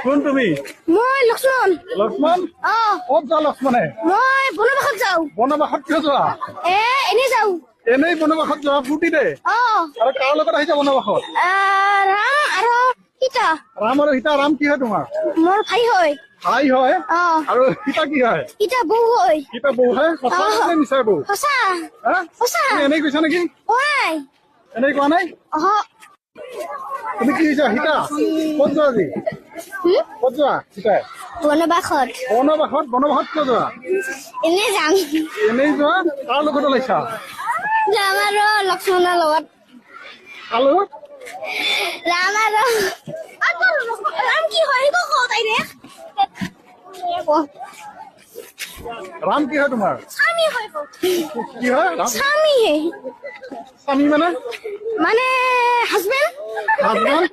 কোন তুমি মই লক্ষ্মণ লক্ষ্মণ ক'ত যোৱা লক্ষ্মণে মই বনবাসত যাওঁ বনবাসত কিয় যোৱা এনেই যাওঁ এনেই বনবাসত যোৱা ফূৰ্তিতে আৰু কাৰ লগত আহিছা বনবাসত ৰাম আৰু সীতা ৰাম আৰু সীতা ৰাম কি হয় তোমাৰ মোৰ ভাই হয় ভাই হয় আৰু সীতা কি হয় সীতা বৌ হয় সীতা বৌ হয় সঁচা নে মিছা বৌ সঁচা হা সঁচা তুমি এনেই কৈছা নেকি ঐ এনেই কোৱা নাই তুমি কি কৈছা সীতা ক'ত যোৱা আজি ক'ত যোৱা সীতাই বনবাসত বনবাসত কিয় যোৱা এনেই যাম এনেই যোৱা কাৰ লগত ওলাইছা যাম আৰু লক্ষ্মণৰ লগত কাৰ লগত ৰাম আৰু ৰাম কি হয় সেইটো কওঁ তাই ৰে ৰাম কি হয় তোমাৰ স্বামী হয় কি হয় ৰাম স্বামী স্বামী মানে মানে হাজবেণ্ড হাজবেণ্ড